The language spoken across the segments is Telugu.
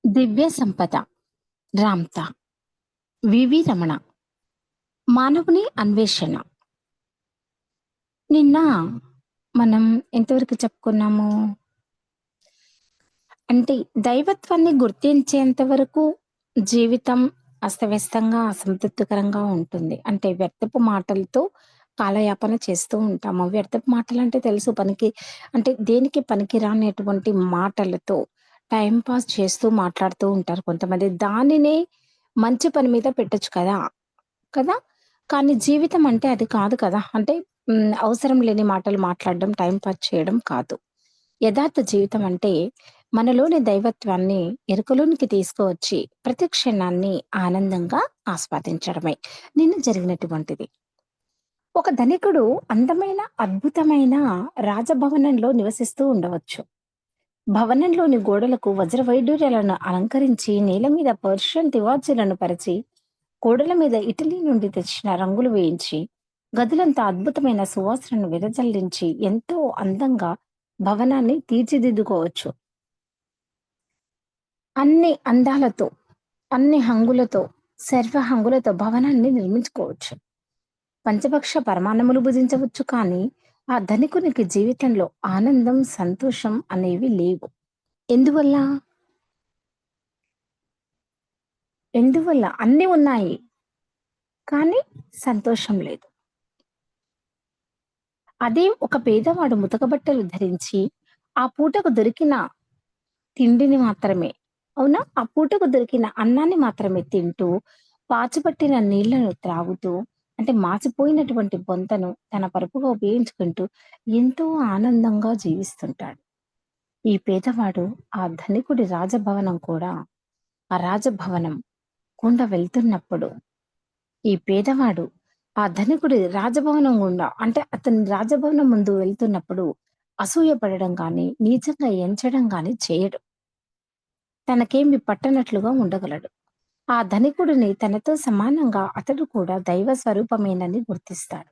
దివ్య సంపద రామ్తా వివి రమణ మానవుని అన్వేషణ. నిన్న మనం ఎంతవరకు చెప్పుకున్నాము అంటే దైవత్వాన్ని గుర్తించేంత వరకు జీవితం అస్తవ్యస్తంగా అసంతృప్తికరంగా ఉంటుంది. అంటే వ్యర్థపు మాటలతో కాలయాపన చేస్తూ ఉంటాము. వ్యర్థపు మాటలంటే తెలుసు, పనికి అంటే దేనికి పనికి రానటువంటి మాటలతో టైమ్ పాస్ చేస్తూ మాట్లాడుతూ ఉంటారు కొంతమంది. దానినే మంచి పని మీద పెట్టొచ్చు కదా! కదా! కానీ జీవితం అంటే అది కాదు కదా! అంటే అవసరం లేని మాటలు మాట్లాడడం, టైమ్ పాస్ చేయడం కాదు. యథార్థ జీవితం అంటే మనలోని దైవత్వాన్ని ఎరుకలోనికి తీసుకువచ్చి ప్రతి క్షణాన్ని ఆనందంగా ఆస్వాదించడమే. నిన్న జరిగినటువంటిది. ఒక ధనికుడు అందమైన, అద్భుతమైన రాజభవనంలో నివసిస్తూ ఉండవచ్చు. భవనంలోని గోడలకు వజ్ర వైడూర్యాలను అలంకరించి, నేల మీద పర్షియన్ తివాచీలను పరిచి, గోడల మీద ఇటలీ నుండి తెచ్చిన రంగులు వేయించి, గదులంతా అద్భుతమైన సువాసనను వెదజల్లించి ఎంతో అందంగా భవనాన్ని తీర్చిదిద్దుకోవచ్చు. అన్ని అందాలతో, అన్ని హంగులతో, సర్వ హంగులతో భవనాన్ని నిర్మించుకోవచ్చు. పంచభక్ష పరమాన్నములు భుజించవచ్చు, కానీ ఆ ధనికునికి జీవితంలో ఆనందం, సంతోషం అనేవి లేవు. ఎందువల్ల? ఎందువల్ల? అన్నీ ఉన్నాయి, కానీ సంతోషం లేదు. అదే ఒక పేదవాడు ముతక బట్టలు ధరించి, ఆ పూటకు దొరికిన తిండిని మాత్రమే, అవునా? ఆ పూటకు దొరికిన అన్నాన్ని మాత్రమే తింటూ, పాచుపట్టిన నీళ్లను త్రాగుతూ, అంటే మాసిపోయినటువంటి బొంతను తన పరుపుగా ఉపయోగించుకుంటూ ఎంతో ఆనందంగా జీవిస్తుంటాడు. ఈ పేదవాడు ఆ ధనికుడి రాజభవనం కూడా, ఆ రాజభవనం గుండా వెళ్తున్నప్పుడు, ఈ పేదవాడు ఆ ధనికుడి రాజభవనం గుండా, అంటే అతని రాజభవనం ముందు వెళ్తున్నప్పుడు అసూయ పడడం గాని, నీచంగా ఎంచడం గాని చేయడు. తనకేమి పట్టనట్లుగా ఉండగలడు. ఆ ధనికుడిని తనతో సమానంగా అతడు కూడా దైవ స్వరూపమేనని గుర్తిస్తాడు.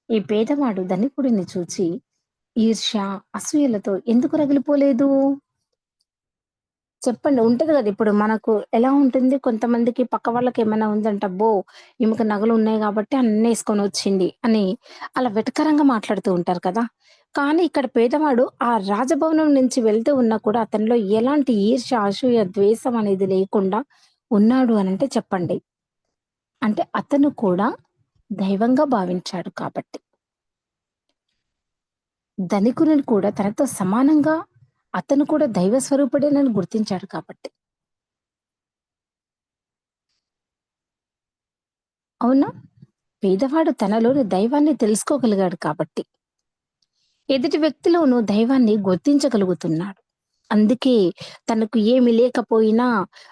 ఈ పేదవాడు ధనికుడిని చూచి ఈర్ష్య, అసూయలతో ఎందుకు రగిలిపోలేదు? చెప్పండి. ఉంటది గదా! ఇప్పుడు మనకు ఎలా ఉంటుంది, కొంతమందికి పక్క వాళ్ళకేమైనా ఉందంటే, అబ్బో! ఈమెకు నగలున్నాయి గాబట్టి అన్నేసుకొనొచ్చింది అని అలా వెటకారంగా మాట్లాడుతూ ఉంటారు కదా! కానీ ఇక్కడ పేదవాడు ఆ రాజభవనం నుంచి వెళ్తూ ఉన్నా కూడా అతనిలో ఎలాంటి ఈర్ష్య, అసూయ, ద్వేషం అనేది లేకుండా ఉన్నాడు అనంటే చెప్పండి. అంటే అతను కూడా దైవంగా భావించాడు కాబట్టి. ధనికులను కూడా తనతో సమానంగా అతను కూడా దైవ స్వరూపుడేనని గుర్తించాడు కాబట్టి. అవునా? పేదవాడు తనలోని దైవాన్ని తెలుసుకోగలిగాడు కాబట్టి. ఎదుటి వ్యక్తిలోనూ దైవాన్ని గుర్తించగలుగుతున్నాడు. అందుకే తనకు ఏమి లేకపోయినా,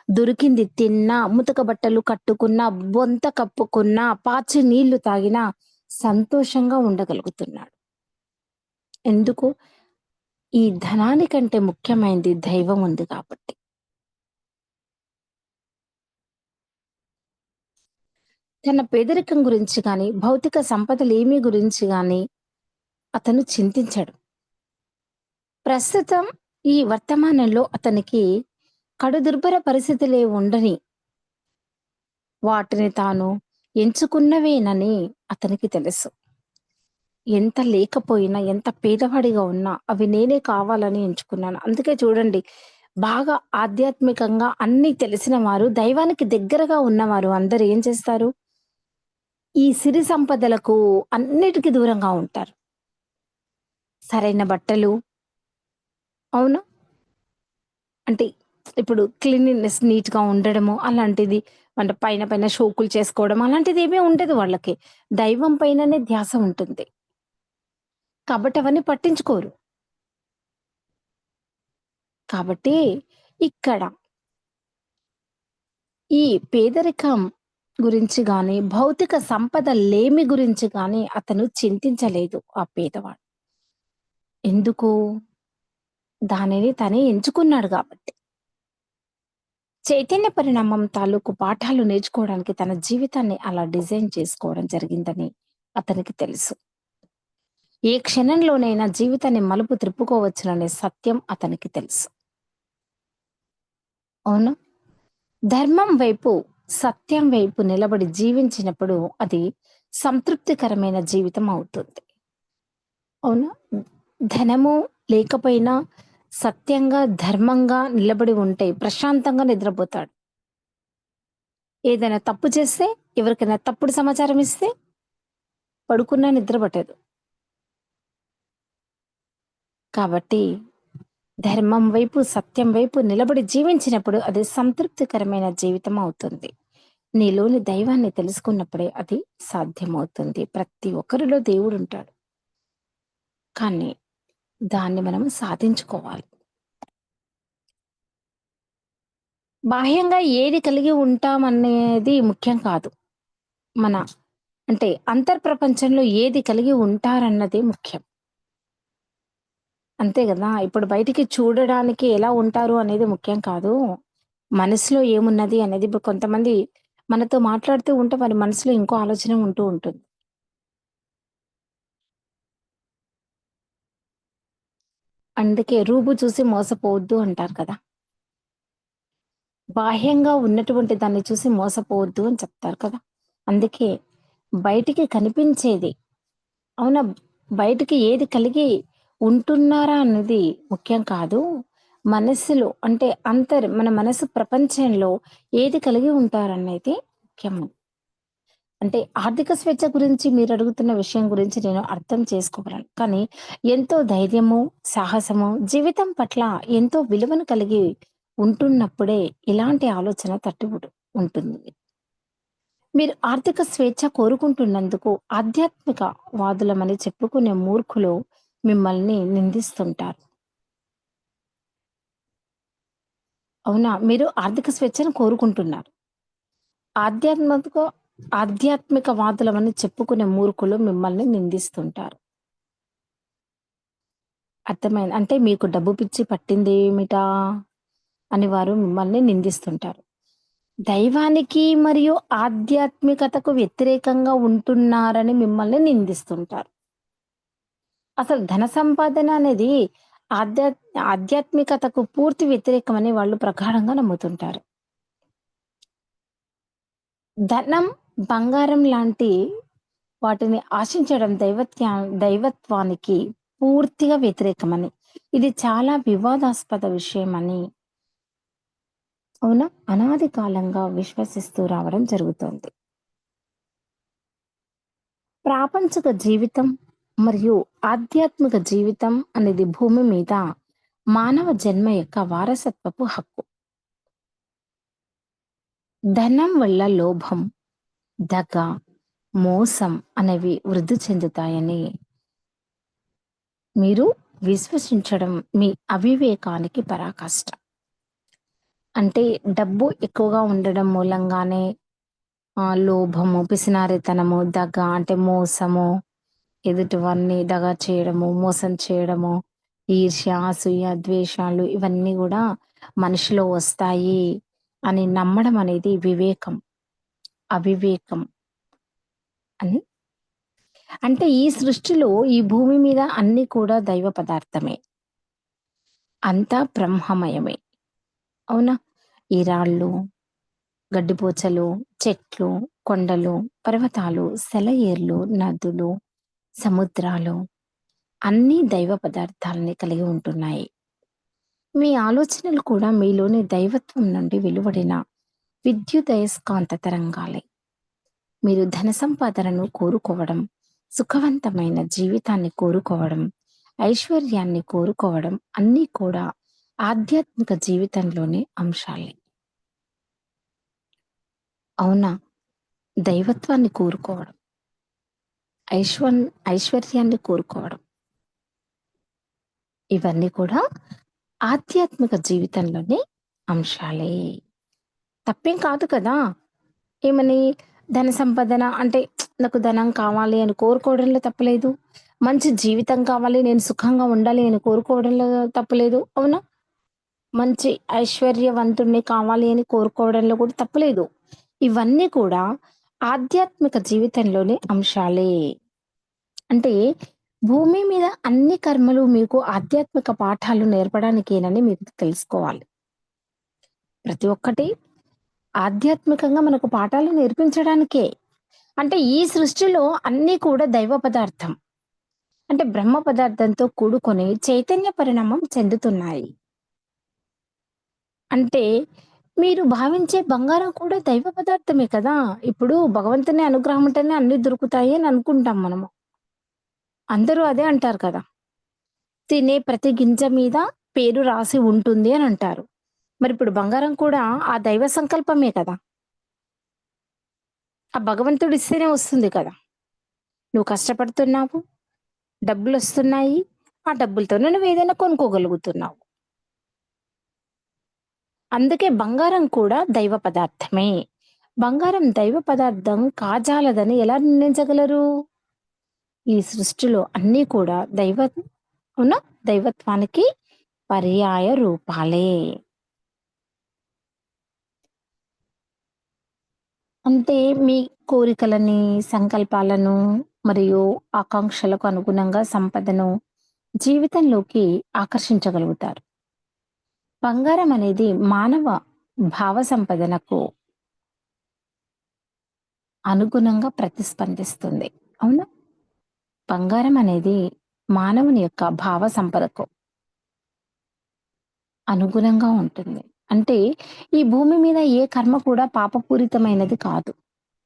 దొరికింది తిన్నా, ముతక బట్టలు కట్టుకున్నా, బొంత కప్పుకున్నా, పాచి నీళ్లు తాగినా సంతోషంగా ఉండగలుగుతున్నాడు. ఎందుకు? ఈ ధనానికంటే ముఖ్యమైనది దైవం ఉంది కాబట్టి. తన పేదరికం గురించి గాని, భౌతిక సంపదలేమి గురించి గాని అతను చింతించడు. ప్రస్తుతం ఈ వర్తమానంలో అతనికి కడుదుర్భర పరిస్థితులే ఉండని, వాటిని తాను ఎంచుకున్నవేనని అతనికి తెలుసు. ఎంత లేకపోయినా, ఎంత పేదవాడిగా ఉన్నా అవి నేనే కావాలని ఎంచుకున్నాను. అందుకే చూడండి, బాగా ఆధ్యాత్మికంగా అన్నీ తెలిసిన వారు, దైవానికి దగ్గరగా ఉన్నవారు అందరూ ఏం చేస్తారు? ఈ సిరి సంపదలకు అన్నిటికి దూరంగా ఉంటారు. సరైన బట్టలు, అవునా? అంటే ఇప్పుడు క్లీనినెస్ నీట్‌గా ఉండడము అలాంటిది, అంటే పైన పైన షోకులు చేసుకోవడం అలాంటిదేమీ ఉండదు వాళ్ళకి. దైవం పైననే ధ్యాస ఉంటుంది. కాబట్టి అవన్నీ పట్టించుకోరు. కాబట్టి ఇక్కడ ఈ పేదరికం గురించి గాని, భౌతిక సంపద లేమి గురించి గాని అతను చింతించలేదు ఆ పేదవాడు. ఎందుకు? దానిని తనే ఎంచుకున్నాడు గాబట్టి. చైతన్య పరిణామం తాలూకు పాఠాలు నేర్చుకోవడానికి తన జీవితాన్ని అలా డిజైన్ చేసుకోవడం జరిగిందని అతనికి తెలుసు. ఏ క్షణంలోనైనా జీవితాన్ని మలుపు త్రిప్పుకోవచ్చుననే సత్యం అతనికి తెలుసు. అవునా? ధర్మం వైపు, సత్యం వైపు నిలబడి జీవించినప్పుడు అది సంతృప్తికరమైన జీవితం అవుతుంది. అవునా? ధనము లేకపోయినా సత్యంగా, ధర్మంగా నిలబడి ఉంటే ప్రశాంతంగా నిద్రపోతాడు. ఏదైనా తప్పు చేస్తే, ఎవరికైనా తప్పుడు సమాచారం ఇస్తే పడుకున్నా నిద్ర పట్టదు. కాబట్టి ధర్మం వైపు, సత్యం వైపు నిలబడి జీవించినప్పుడు అది సంతృప్తికరమైన జీవితం అవుతుంది. నీలోని దైవాన్ని తెలుసుకున్నప్పుడే అది సాధ్యమవుతుంది. ప్రతి ఒక్కరిలో దేవుడుంటాడు. కానీ దాన్ని మనం సాధించుకోవాలి. బాహ్యంగా ఏది కలిగి ఉంటామనేది ముఖ్యం కాదు. మన అంటే అంతర్ప్రపంచంలో ఏది కలిగి ఉంటారన్నదే ముఖ్యం. అంతే గదా! ఇప్పుడు బయటికి చూడడానికి ఎలా ఉంటారు అనేది ముఖ్యం కాదు. మనసులో ఏమున్నది అనేది ఇప్పుడు కొంతమంది మనతో మాట్లాడుతూ ఉంటే వారి మనసులో ఇంకో ఆలోచన ఉంటూ ఉంటుంది. అందుకే రూపు చూసి మోసపోవద్దు అంటారు కదా! బాహ్యంగా ఉన్నటువంటి దాన్ని చూసి మోసపోవద్దు అని చెప్తారు కదా! అందుకే బయటికి కనిపించేది అవునా? బయటికి ఏది కలిగి ఉంటున్నారా అన్నది ముఖ్యం కాదు. మనస్సులో అంటే మన మనసు ప్రపంచంలో ఏది కలిగి ఉంటారనేది ముఖ్యము. అంటే ఆర్థిక స్వేచ్ఛ గురించి మీరడుగుతున్న విషయం గురించి నేను అర్థం చేసుకోగలను. కానీ ఎంతో ధైర్యము, సాహసము, జీవితం పట్ల ఎంతో విలువను కలిగి ఉంటున్నప్పుడే ఇలాంటి ఆలోచన ఉంటుంది. మీరు ఆర్థిక స్వేచ్ఛ కోరుకుంటున్నందుకు ఆధ్యాత్మిక వాదులమని చెప్పుకునే మూర్ఖులు మిమ్మల్ని నిందిస్తుంటారు. అవునా? మీరు ఆర్థిక స్వేచ్ఛను కోరుకుంటున్నారు. ఆధ్యాత్మిక ఆధ్యాత్మిక వాదులమని చెప్పుకునే మూర్ఖులు మిమ్మల్ని నిందిస్తుంటారు. అర్థమైంది. అంటే మీకు డబ్బు పిచ్చి పట్టిందేమిటా అని వారు మిమ్మల్ని నిందిస్తుంటారు. దైవానికి మరియు ఆధ్యాత్మికతకు వ్యతిరేకంగా ఉంటున్నారని మిమ్మల్ని నిందిస్తుంటారు. అసలు ధన సంపాదన అనేది ఆధ్యా ఆధ్యాత్మికతకు పూర్తి వ్యతిరేకమని వాళ్ళు ప్రగాఢంగా నమ్ముతుంటారు. ధనం, బంగారం లాంటి వాటిని ఆశించడం దైవత్వానికి పూర్తిగా వ్యతిరేకమని. ఇది చాలా వివాదాస్పద విషయమని అవునా? అనాది కాలంగా విశ్వసిస్తూ రావడం జరుగుతోంది. ప్రాపంచిక జీవితం మరియు ఆధ్యాత్మిక జీవితం అనేది భూమి మీద మానవ జన్మ యొక్క వారసత్వపు హక్కు. ధనం వల్ల లోభం, దగ, మోసం అనేవి వృద్ధి చెందుతాయని మీరు విశ్వసించడం మీ అవివేకానికి పరాకాష్ట. అంటే డబ్బు ఎక్కువగా ఉండడం మూలంగానే లోభము, పిసినారితనము, దగ అంటే మోసము, ఎదుటివారిని దగా చేయడము, మోసం చేయడము, ఈర్ష్య, అసూయ, ద్వేషాలు ఇవన్నీ గూడా మనిషిలో వస్తాయి అని నమ్మడం అనేది వివేకం. అవివేకం అని అంటే ఈ సృష్టిలో ఈ భూమి మీద అన్నీ కూడా దైవ పదార్థమే. అంతా బ్రహ్మమయమే. అవునా? ఈ రాళ్ళు, గడ్డిపోచలు, చెట్లు, కొండలు, పర్వతాలు, సెలయేర్లు, నదులు, సముద్రాలు అన్నీ దైవ పదార్థాలని కలిగి ఉంటున్నాయి. మీ ఆలోచనలు కూడా మీలోని దైవత్వం నుండి వెలువడిన విద్యుదయస్కాంత తరంగాలే. మీరు ధన సంపాదనను కోరుకోవడం, సుఖవంతమైన జీవితాన్ని కోరుకోవడం, ఐశ్వర్యాన్ని కోరుకోవడం అన్నీ కూడా ఆధ్యాత్మిక జీవితంలోని అంశాలే. అవునా? దైవత్వాన్ని కోరుకోవడం, ఐశ్వన్ ఐశ్వర్యాన్ని కోరుకోవడం ఇవన్నీ కూడా ఆధ్యాత్మిక జీవితంలోని అంశాలే. తప్పేం కాదు కదా! ఏమని ధన సంపాదన అంటే నాకు ధనం కావాలి అని కోరుకోవడంలో తప్పులేదు. మంచి జీవితం కావాలి, నేను సుఖంగా ఉండాలి అని కోరుకోవడంలో తప్పులేదు. అవునా? మంచి ఐశ్వర్యవంతుడిని కావాలి అని కోరుకోవడంలో కూడా తప్పులేదు. ఇవన్నీ కూడా ఆధ్యాత్మిక జీవితంలోని అంశాలే. అంటే భూమి మీద అన్ని కర్మలు మీకు ఆధ్యాత్మిక పాఠాలు నేర్పడానికేనని మీరు తెలుసుకోవాలి. ప్రతి ఒక్కటి ఆధ్యాత్మికంగా మనకు పాఠాలు నేర్పించడానికే. అంటే ఈ సృష్టిలో అన్నీ కూడా దైవ పదార్థం. అంటే బ్రహ్మ పదార్థంతో కూడుకొని చైతన్య పరిణామం చెందుతున్నాయి. అంటే మీరు భావించే బంగారం కూడా దైవ పదార్థమే కదా! ఇప్పుడు భగవంతుని అనుగ్రహం ఉంటేనే అన్నీ దొరుకుతాయి అని అనుకుంటాం మనము. అందరూ అదే అంటారు కదా! తినే ప్రతి గింజ మీద పేరు రాసి ఉంటుంది అని అంటారు. మరిప్పుడు బంగారం కూడా ఆ దైవ సంకల్పమే కదా! ఆ భగవంతుడిస్తేనే వస్తుంది కదా! నువ్వు కష్టపడుతున్నావు, డబ్బులొస్తున్నాయి. ఆ డబ్బులతోనే నువ్వేదైనా కొనుక్కోగలుగుతున్నావు. అందుకే బంగారం కూడా దైవ పదార్థమే. బంగారం దైవ పదార్థం కాజాలదని ఎలా నిర్ణయించగలరు? ఈ సృష్టిలో అన్నీ కూడా అవునా? దైవత్వానికి పర్యాయ రూపాలే. అంటే మీ కోరికలని, సంకల్పాలను మరియు ఆకాంక్షలకు అనుగుణంగా సంపదను జీవితంలోకి ఆకర్షించగలుగుతారు. బంగారం అనేది మానవ భావ సంపదనకు అనుగుణంగా ప్రతిస్పందిస్తుంది. అవునా? బంగారం అనేది మానవుని యొక్క భావ సంపదకు అనుగుణంగా ఉంటుంది. అంటే ఈ భూమి మీద ఏ కర్మ కూడా పాపపూరితమైనది కాదు.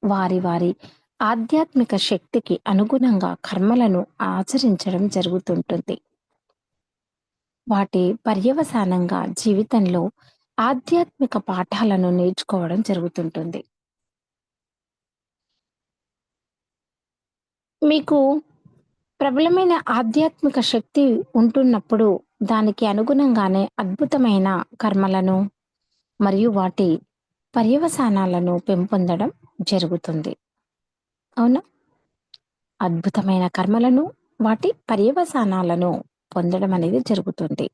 వారి వారి ఆధ్యాత్మిక శక్తికి అనుగుణంగా కర్మలను ఆచరించడం జరుగుతుంటుంది. వాటి పర్యవసానంగా జీవితంలో ఆధ్యాత్మిక పాఠాలను నేర్చుకోవడం జరుగుతుంటుంది. మీకు ప్రబలమైన ఆధ్యాత్మిక శక్తి ఉంటున్నప్పుడు దానికి అనుగుణంగానే అద్భుతమైన కర్మలను మరియు వాటి పర్యవసానాలను పెంపొందడం జరుగుతుంది. అవునా? అద్భుతమైన కర్మలను, వాటి పర్యవసానాలను పొందడం అనేది జరుగుతుంది.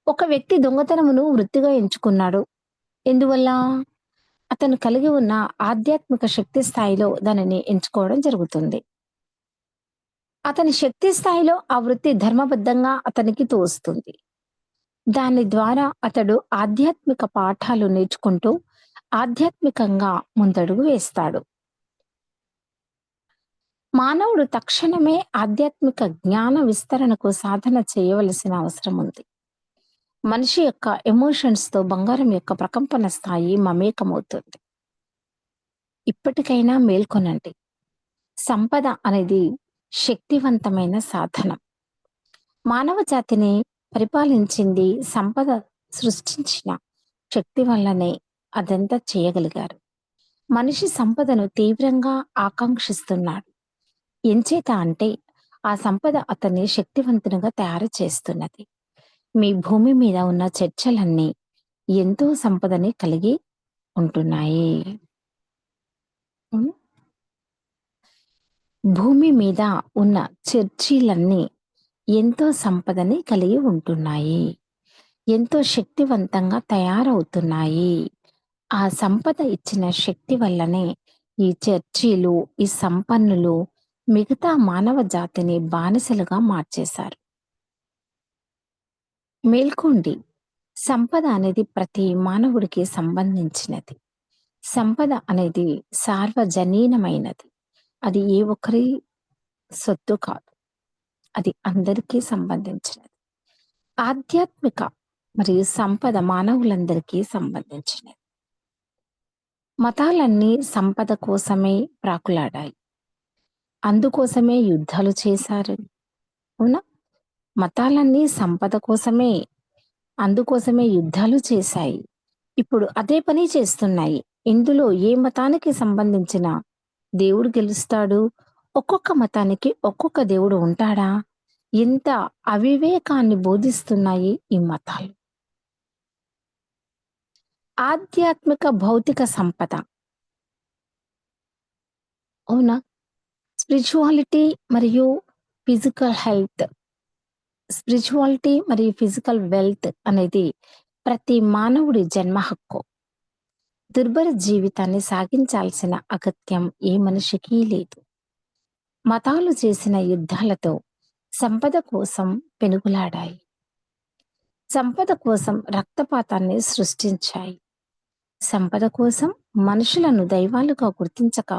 ఒక వ్యక్తి దొంగతనమును వృత్తిగా ఎంచుకున్నాడు. ఎందువల్ల? అతను కలిగి ఉన్న ఆధ్యాత్మిక శక్తి స్థాయిలో దానిని ఎంచుకోవడం జరుగుతుంది. అతని శక్తి స్థాయిలో ఆ వృత్తి ధర్మబద్ధంగా అతనికి తోస్తుంది. దాని ద్వారా అతడు ఆధ్యాత్మిక పాఠాలు నేర్చుకుంటూ ఆధ్యాత్మికంగా ముందడుగు వేస్తాడు. మానవుడు తక్షణమే ఆధ్యాత్మిక జ్ఞాన విస్తరణకు సాధన చేయవలసిన అవసరం ఉంది. మనిషి యొక్క ఎమోషన్స్‌తో బంగారం యొక్క ప్రకంపన స్థాయి మమేకమవుతుంది. ఇప్పటికైనా మేల్కొనండి. సంపద అనేది శక్తివంతమైన సాధనం. మానవ జాతిని పరిపాలించింది సంపద సృష్టించిన శక్తి వల్లనే అదంతా చేయగలిగారు. మనిషి సంపదను తీవ్రంగా ఆకాంక్షిస్తున్నాడు. ఎంచేత అంటే ఆ సంపద అతన్ని శక్తివంతునిగా తయారు చేస్తున్నది. మీ భూమి మీద ఉన్న చర్చలన్నీ ఎంతో సంపదని కలిగి ఉంటున్నాయి. హ్మ్. భూమి మీద ఉన్న చర్చీలన్నీ ఎంతో సంపదని కలిగి ఉంటున్నాయి. ఎంతో శక్తివంతంగా తయారవుతున్నాయి. ఆ సంపద ఇచ్చిన శక్తి వల్లనే ఈ చర్చీలు, ఈ సంపన్నులు మిగతా మానవ జాతిని బానిసలుగా మార్చేశారు. మేల్కోండి. సంపద అనేది ప్రతి మానవుడికి సంబంధించినది. సంపద అనేది సార్వజనీనమైనది. అది ఏ ఒక్కరి సొత్తు కాదు. అది అందరికీ సంబంధించినది. ఆధ్యాత్మిక మరియు సంపద మానవులందరికీ సంబంధించినది. మతాలన్నీ సంపద కోసమే ప్రాకులాడాయి. అందుకోసమే యుద్ధాలు చేశారు. అవునా? మతాలన్నీ సంపద కోసమే, అందుకోసమే యుద్ధాలు చేశాయి. ఇప్పుడు అదే పని చేస్తున్నాయి. ఇందులో ఏ మతానికి సంబంధించిన దేవుడు గెలుస్తాడు? ఒక్కొక్క మతానికి ఒక్కొక్క దేవుడు ఉంటాడా? ఇంత అవివేకాన్ని బోధిస్తున్నాయి ఈ మతాలు. ఆధ్యాత్మిక భౌతిక సంపద. అవునా? స్పిరిచువాలిటీ మరియు ఫిజికల్ హెల్త్. స్పిరిచువాలిటీ మరియు ఫిజికల్ వెల్త్ అనేది ప్రతి మానవుడి జన్మ హక్కు. దుర్భర జీవితాన్ని సాగించాల్సిన అగత్యం ఏ మనిషికి లేదు. మతాలు చేసిన యుద్ధాలతో సంపద కోసం పెనుగులాడాయి. సంపద కోసం రక్తపాతాన్ని సృష్టించాయి. సంపద కోసం మనుషులను దైవాలుగా గుర్తించక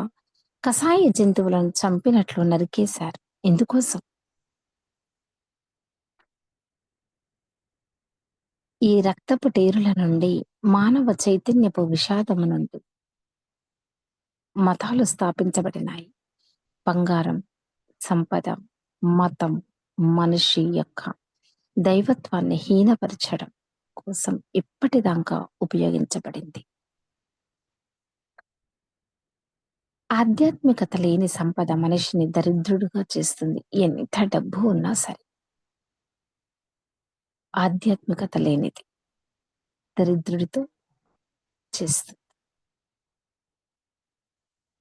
కసాయి జంతువులను చంపినట్లు నరికేశారు. ఎందుకోసం? ఈ రక్తపు టేరుల నుండి, మానవ చైతన్యపు విషాదము నుండి మతాలు స్థాపించబడినాయి. బంగారం, సంపద, మతం మనిషి యొక్క దైవత్వాన్ని హీనపరచడం కోసం ఇప్పటిదాకా ఉపయోగించబడింది. ఆధ్యాత్మికత లేని సంపద మనిషిని దరిద్రుడుగా చేస్తుంది. ఎంత డబ్బు ఉన్నా సరే. ఆధ్యాత్మికత లేనిది దరిద్రుడితో చేస్తుంది.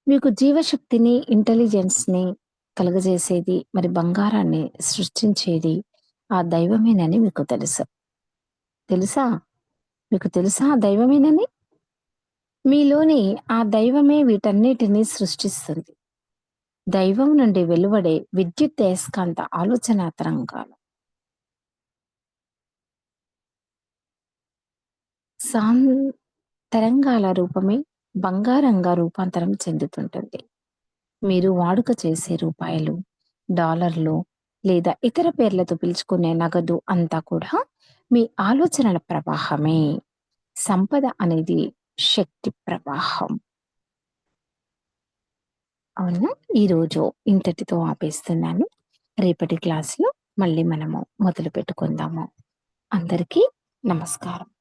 మీకు జీవశక్తిని, ఇంటెలిజెన్స్‌ని కలుగజేసేది, మరి బంగారాన్ని సృష్టించేది ఆ దైవమేనని మీకు తెలుసు. తెలుసా? మీకు తెలుసా ఆ దైవమేనని? మీలోని ఆ దైవమే వీటన్నిటిని సృష్టిస్తుంది. దైవం నుండి వెలువడే విద్యుదయస్కాంత ఆలోచనా తరంగాలు సాన్ తరంగాల రూపమే బంగారంగా రూపాంతరం చెందుతుంటుంది. మీరు వాడుక చేసే రూపాయలు, డాలర్లు లేదా ఇతర పేర్లతో పిలుచుకునే నగదు అంతా కూడా మీ ఆలోచనల ప్రవాహమే. సంపద అనేది శక్తి ప్రవాహం. అవునా? ఈరోజు ఇంతటితో ఆపేస్తున్నాను. రేపటి క్లాస్‌లో మళ్ళీ మనము మొదలుపెట్టుకుందాము. అందరికీ నమస్కారం.